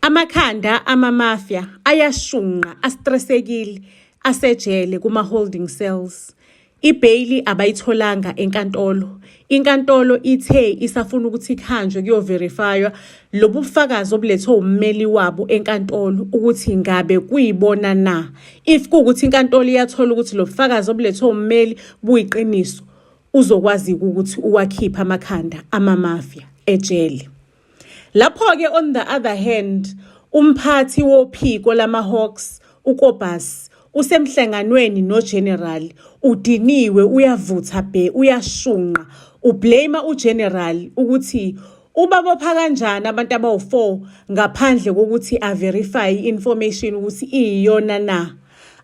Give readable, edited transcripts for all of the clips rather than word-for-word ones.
Amakhanda amamafia ayashunqa astressekile asejele kuma-holding cells. IBailey abayitholanga enkantolo. Inkantolo ithe isafuna ukuthi ikhanjwe kuyoverifywa lobu bufakazi obulethwe ummeli wabo enkantolo ukuthi ngabe kuyibona na. If kuwukuthi inkantolo iyathola ukuthi lo bufakazi obulethwe ummeli buyiqiniso, uzokwazi ukuthi uwakhipha amakhanda amamafia ejele. Lapho-ke on the other hand, umphathi wophiko lama-Hawks, uKobus, usemhlanganweni noGeneral, udiniwe, uyavutha uyashunqa, ublame uGeneral ukuthi ubabopha kanjani abantu abawu-4 ngaphandle kokuthi averify information ukuthi iyona na.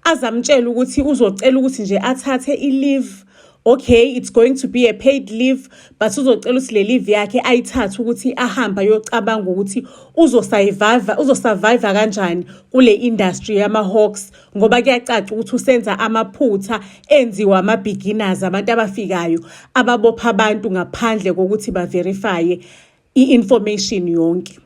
Azamtshela ukuthi uzocela ukuthi nje athathe i-leave. Okay, it's going to be a paid leave, but uzocela ukuthi le leave yakhe ayithathe ukuthi ahamba yocabanga ukuthi uzosurvive kanjani kule industry yama-Hawks, ngoba kuyacaca ukuthi usenza amaphutha enziwa ama-beginners, abantu abafikayo ababopha abantu ngaphandle kokuthi baverifye i-information yonke.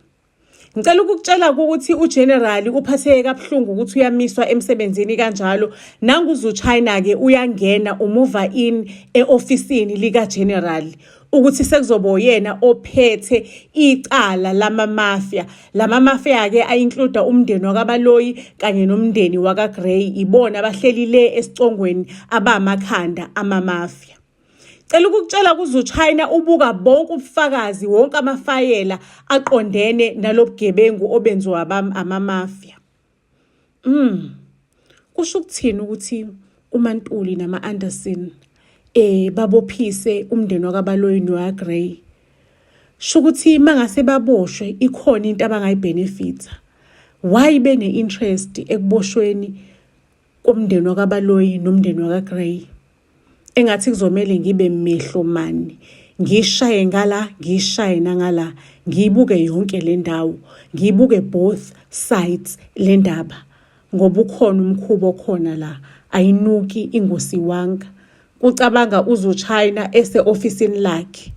Ngicela ukukutshela ukuthi uGeneral uphatheke kabuhlungu ukuthi uyamiswa emsebenzini kanjalo. NanguZuchina ke uyangena umuva in eofisini likaGeneral ukuthi sekuzoba yena ophethe icala lamamafia. Lamamafia ke ayinclude umndeni wakaBaloyi kanye nomndeni wakaGray, ibona abahleli le esicongweni abamakhanda amamafia. Cela ukukutshela kuZuchina ubuka bonke ubufakazi wonke amafayela aqondene nalobugebengu obenziwa amamafia. Kusho ukuthini ukuthi uMaNtuli nama-Anderson babophise umndeni wakaBaloyi nowaGray? Sho ukuthi mangase baboshwe ikhona into abangayibhenefitha. Why bene-interest ekuboshweni komndeni wakaBaloyi nomndeni wakaGray? Engathi kuzomele ngibe mehlo mani, ngishaye ngala, ngishaye nangala, ngiyibuke yonke le ndawo, ngiyibuke both sides le ndaba, ngoba ukhona umkhubo khona la, ayinuki ingosi wanga. Kucabanga uZuchina ese-ofisini lakhe.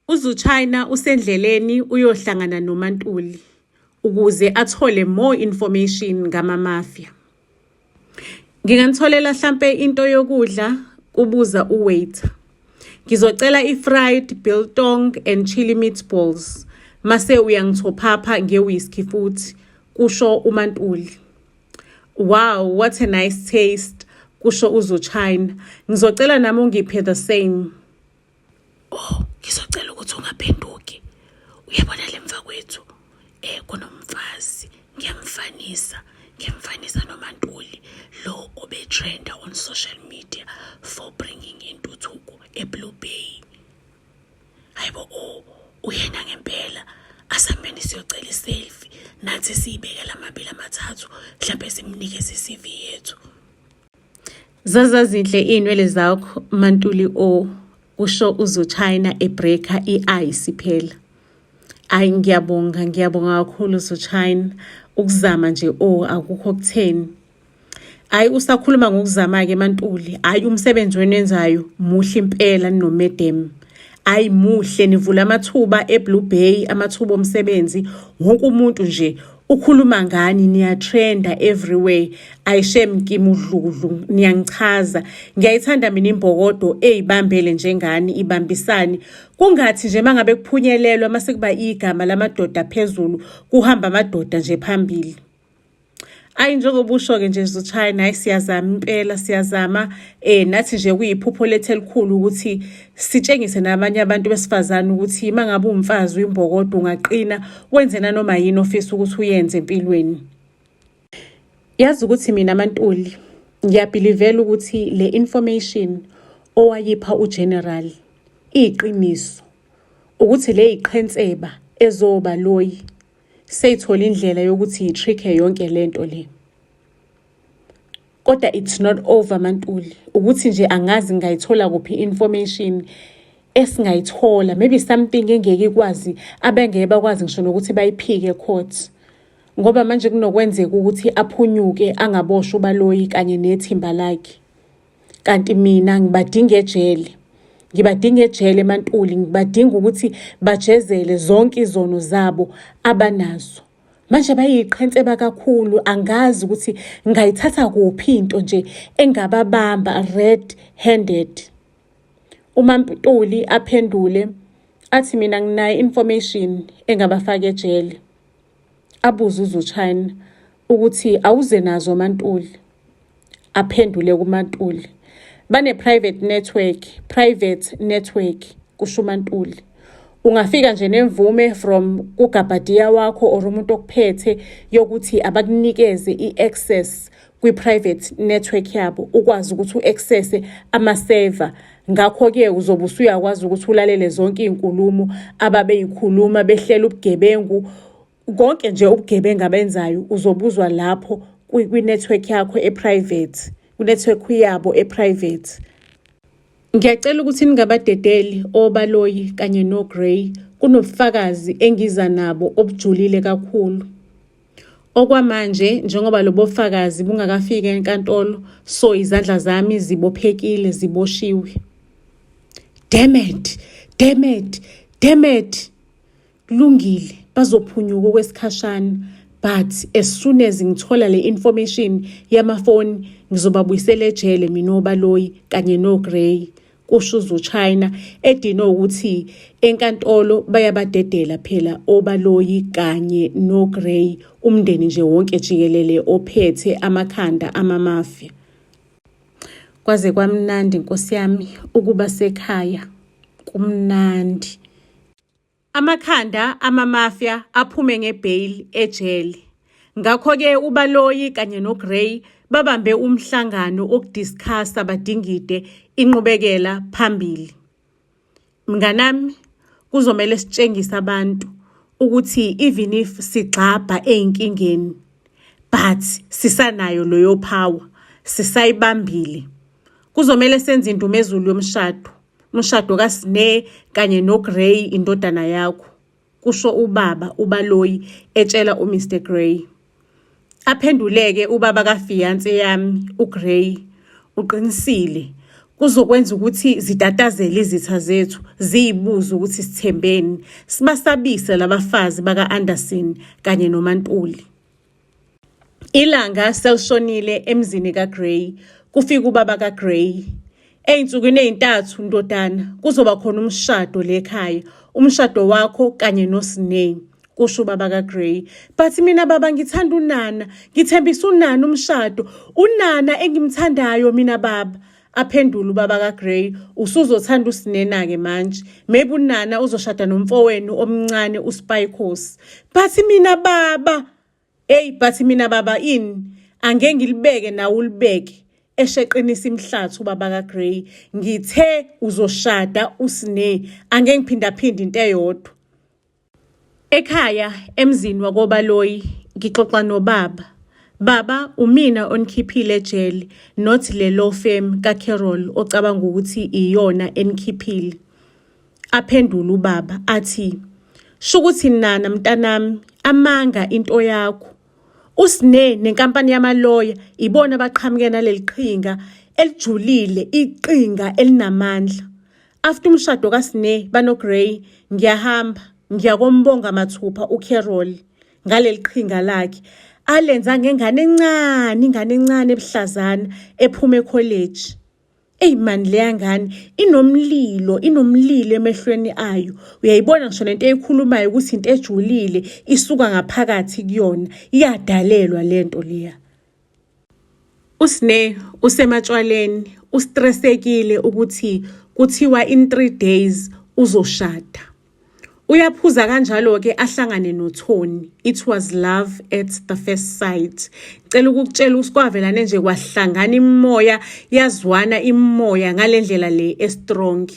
uZuchina usendleleni uyohlangana noMaNtuli ukuze athole more information ngamamafia. Nginganitholela mhlambe into yokudla, kubuza uwaiter. Ngizocela i-fried biltong and chili meatballs. Mase uyangithophapha nge-whiskey futhi, kusho uMaNtuli. Wow, what a nice taste, kusho uZuchina. Ngizocela nami ungiphe the same. Oh, ngizocela ukuthi ungaphenduki. Uyabona le mva kwethu kunomfazi, ngiyamfanisa noMaNtuli, lo obetrenda on social media for bringing intuthuko eBlue Bay. Hayibo, uyena ngempela. Asambeni siyocela iselfie, nathi siyibekela amabili amathathu, mhlawumbe simnikeze iCV yethu. Zazinhle inwele zakho Mantuli usho uZuchina ebreaker i-ice phela. Ayi ngiyabonga kakhulu uZuchina, ukuzama nje akukho kutheni. Ayi usakhuluma ngokuzama ke Mantuli, ayi umsebenzi wenenzayo muhle impela noMadam. Ayi muhle, nivula amathuba eBlue Bay, amathuba omsebenzi, wonke umuntu nje ukhuluma ngani, niyatrenda everywhere. Ayishem kimudludlu, niyangichaza. Ngiyayithanda mina imbokodo eyibambele njengani, ibambisani. Kungathi nje mangabe kuphunyelelwa mase kuba igama lamadoda phezulu, kuhamba amadoda nje phambili. Ayi njengoba usho-ke nje Zuchina, hayi siyazama impela, siyazama. Nathi nje kuyiphupho lethu elikhulu ukuthi sitshengise nabanye abantu besifazane ukuthi mangabe umfazi uyimbokodo ungaqina wenze nanoma yini ofisa ukuthi uyenze empilweni. Yazi ukuthi mina Mantuli ngiyabhilivela ukuthi le information owayipha uGeneral iqiniso, ukuthi le iqhenseba ezoBaloyi seyithola indlela yokuthi yitricke yonke lento le. Kodwa it's not over Mantuli, ukuthi nje angazi ngayithola kuphi information esingayithola, maybe something engeke ikwazi abengeke bakwazi ngisho nokuthi bayiphike court, ngoba manje kunokwenzeka ukuthi aphunyuke angaboshwa uBaloyi kanye nethimba lakhe. Kanti mina ngibadinga ejele, Mantuli, ngibadinga ukuthi bajezele zonke izono zabo abanazo. Manje bayiqhenseba kakhulu, angazi ukuthi ngayithatha kuphi into nje engababamba red-handed. uMaMputuli aphendule athi mina nginayo information engabafaka ejele. Abuza uZuchina ukuthi awuze nazo uMaNtuli. Aphendule kuMaNtuli, bane-private network, kusho uMaNtuli. Ungafika nje nemvume from kugabhadiya wakho or umuntu okuphethe yokuthi abakunikeze i-access kwi-private network yabo, ukwazi ukuthi u-accesse ama-server. Ngakho-ke uzobe usuyakwazi ukuthi ulalele zonke iy'nkulumo ababeyikhuluma behlela ubugebengu. Konke nje ubugebengu abenzayo uzobuzwa lapho kwi-network yakho e-private, kwi-network yabo e-private. Ngiyacela ukuthi ningabadedeli obaloyi kanye noGray, kunobufakazi engiza nabo obujulile kakhulu. Okwamanje njengoba lobo bufakazi bungakafika enkantolo, so izandla zami zibophekile, ziboshiwe. Damn it. Kulungile, bazophunyuka kwesikhashana, but as soon as ngithola le information yamafoni ngizobabuyisela ejele mina obaloyi kanye noGray, kusho uZuchina edinwe ukuthi enkantolo bayabadedela phela obaloyi kanye noGray, umndeni nje wonke jikelele ophethe amakhanda amamafia. Kwaze kwamnandi Nkosi yami ukuba sekhaya, kumnandi. Amakhanda amamafia aphume ngebail ejele. Ngakho-ke ubaloyi kanye noGray babambe umhlangano okudiscussa badingide inqubekela phambili. Mnganami, kuzomela sitshengise abantu ukuthi even if sigxabha ezinkingeni, but sisanayo loyo power, sisayibambile. Kuzomela senze indumezulu yomshado, umshado kaSne kanye noGray indodana yakho, kusho ubaba ubaloyi etshela uMr Gray. Aphenduleke ubaba kafiance yami uGray, uqinisile kuzokwenza ukuthi zitatazele izitha zethu, ziyibuza ukuthi sithembeni, sibasabise labafazi baka-Anderson kanye noMaNtuli. Ilanga selishonile emzini kaGray, kufika ubaba kaGray. Ey'nsukwini ey'ntathu ndodana kuzoba khona umshado lekhaya, umshado wakho kanye noSne, kusho ubaba kaGray. But mina baba ngithanda uNana, ngithembisa uNana umshado, uNana engimthandayo mina baba. Aphendula ubaba kaGray, usuzothanda uSne-ke manje, maybe uNana uzoshada nomfowenu omncane uSpycos. But mina baba ini angeke ngilibeke nawe ulibeke esheqinisa imhlathu ubaba kaGray. Ngithe uzoshada uSne, angeke ngiphindaphinde into eyodwa. Ekhaya emzini wakobaloyi ngixoxa nobaba. Baba, umina onikhiphile ejele, not le law firm kaCarol ocabanga ukuthi iyona enikhiphile. Aphendula ubaba athi, shukuthi Nana mntanami, amanga into yakho. uSne nenkampani yamaloya ibona abaqhamuke naleli qhinga elijulile, iqhinga elinamandla. After umshado kaSne banoGray, ngiyahamba ngiyakombonga mathupha uCarol ngaleli qhinga lakhe alenza ngengane encane ebuhlazana ephuma ecollege. Man, leya ngane inomlilo emehlweni ayo. Uyayibona ngisho lento eyikhulumayo ukuthi into ejulile isuka ngaphakathi kuyona, iyadalelwa lento leya. uSne usematshwaleni, ustressekile ukuthi kuthiwa in 3 days uzoshada. Uyaphuza kanjalo-ke ahlangane noThoni. It was love at the first sight. Cela ukukutshela usikwavelane nje kwahlangana imimoya, yazwana imimoya ngalendlela le estrong.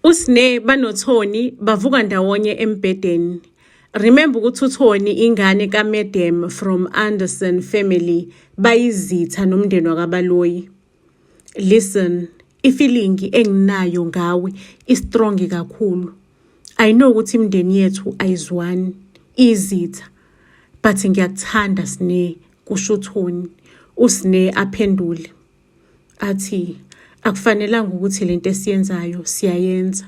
uSne banoThoni bavuka ndawonye embedeni. Remember ukuthi uThoni ingane kaMadam from Anderson family, bayizitha nomndeni wakabaloyi. Listen, ifeeling enginayo ngawe istrong kakhulu. I know ukuthi imndeni yethu ayizwani, izitha, but ngiyakuthanda Sne, kusho uThoni. uSne aphendule athi akufanelanga ukuthi lento esiyenzayo siyayenza,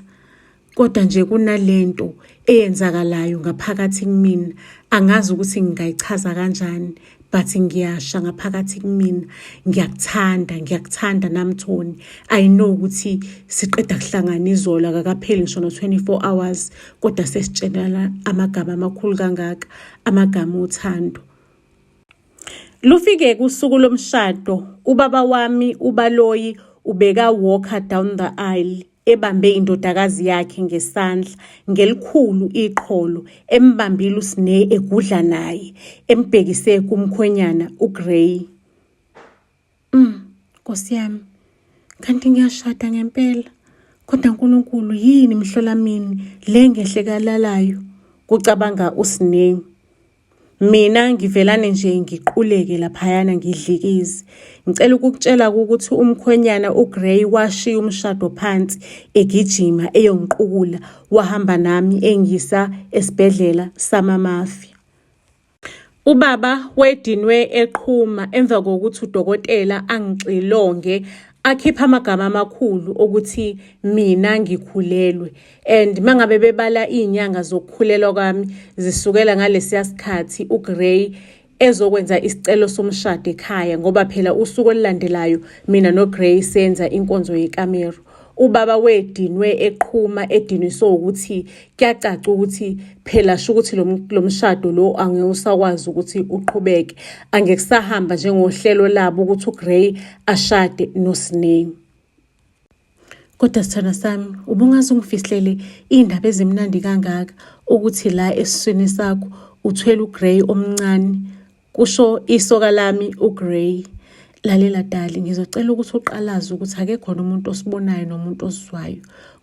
Kodwa nje kunalento eyenzakalayo ngaphakathi kumina. Angazi ukuthi ngingayichaza kanjani, but ngiyasha ngaphakathi kumina. Ngiyakuthanda Namthoni. I know ukuthi siqeda kuhlangana izolo akakapheli ngisho no 24 hours, kodwa sesitshelana amagama amakhulu kangaka, amagama othando. Lufike kusuku lomshado, ubaba wami uBaloyi ubeka walker down the aisle, ebambe indodakazi yakhe ngesandla ngelikhulu iqholo, embambile uSne egudla naye, embhekise kumkhwenyana uGray. Nkosi yami, kanti ngiyashada ngempela, kodwa uNkulunkulu yini mhlolamini le ngehlekalalayo, kucabanga uSne. Mina ngivelane nje ngiquleke laphayana ngidlikize. Ngicela ukukutshela ukuthi umkhwenyana uGray washiya umshado phansi egijima eyongiqukula, wahamba nami engisa esibhedlela samamafia. Ubaba wedinwe eqhuma emva kokuthi udokotela angixilonge akhipha amagama amakhulu ukuthi mina ngikhulelwe, and mangabe bebala izinyanga zokukhulelwa kwami zisukela ngalesiya sikhathi uGray ezokwenza isicelo somshado ekhaya, ngoba phela usuku olulandelayo mina noGray senza inkonzo yekamero. Ubaba wedinwe eqhuma ediniswe ukuthi kuyacaca ukuthi phela sho ukuthi lo mshado lo angewusakwazi ukuthi uqhubeke, angekusahamba njengohlelo labo ukuthi uGray ashade noSne. Kodwa sithanda sami, ubungazi ungifihlele indaba ezimnandi kangaka ukuthi la esiswini sakho uthwele uGray omncane, kusho isoka lami uGray. Lalela dali, ngizocela ukuthi uqalaze ukuthi ake khona umuntu osibonayo nomuntu osizwayo,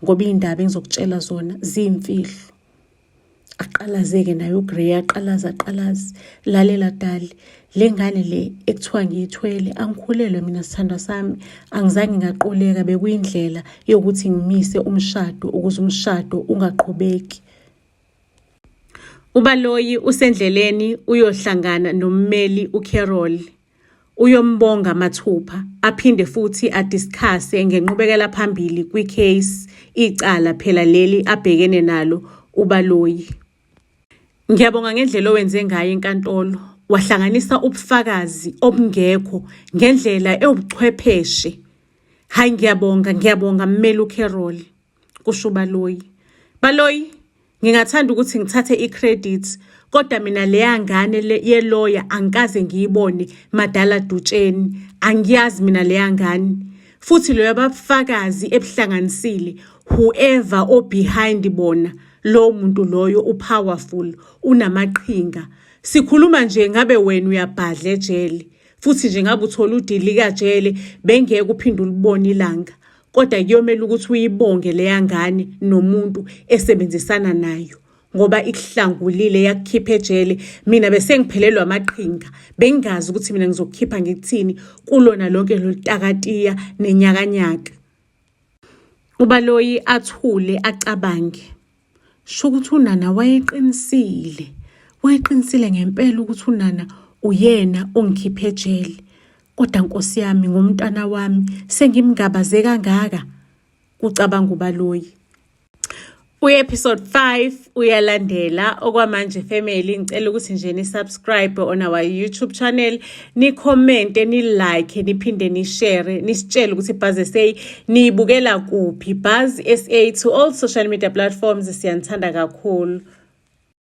ngoba indaba engizokutshela zona ziyimfihlo. Aqalazeke naye uGray, aqalaze. Lalela dali, le ngane le ekuthiwa ngiyithwele angikhulelwe mina sithandwa sami, angizange ngaqoleka, bekuyindlela yokuthi ngimise umshado ukuze umshado ungaqhubeki. uBaloyi usendleleni uyohlangana nommeli uCarol. Uyombonga mathupha, aphinde futhi adiscusse ngenqubekela phambili kwicase icala phela leli abhekene nalo uBaloyi. Ngiyabonga ngendlela owenze ngayo enkantolo, wahlanganisa ubufakazi obungekho ngendlela ewubuchwepheshe. Hayi ngiyabonga mmeli uCarol, kusho uBaloyi. Baloyi, ngingathanda ukuthi ngithathe icredit, kodwa mina leya ngane yeloya angikaze ngiyibone Madala Dutsheni, angiyazi mina leya ngane. Futhi loyo abafakazi ebuhlanganisile, whoever o behind bona, lo muntu loyo upowerful, unamaqhinga. Sikhuluma nje ngabe wena uyabhadla ejele, futhi nje ngabe uthola udili kajele bengeke uphinde ulibone ilanga. Kodwa kuyomela ukuthi uyibonge leya ngane nomuntu esebenzisana nayo, ngoba ikuhlangulile yakukhipha ejele. Mina bese ngiphelelwa amaqhinga, bengazi ukuthi mina ngizokukhipha ngikuthini kulona lonke lotakatiya nenyakanyaka. uBaloyi athule acabange. Sho ukuthi uNana wayeqinisile ngempela ukuthi uNana uyena ongikhipha ejele. Kodwa Nkosi yami, ngomntana wami sengimgabaze kangaka, kucabanga uBaloyi. Episode 5 uyalandela. Okwamanje family, ngicela ukuthi nje ni subscribe on our YouTube channel, ni comment, ni like, niphinde ni share, nisitshele ukuthi Buzz SA niyibukela kuphi. Buzz SA to all social media platforms, siyanthanda kakhulu.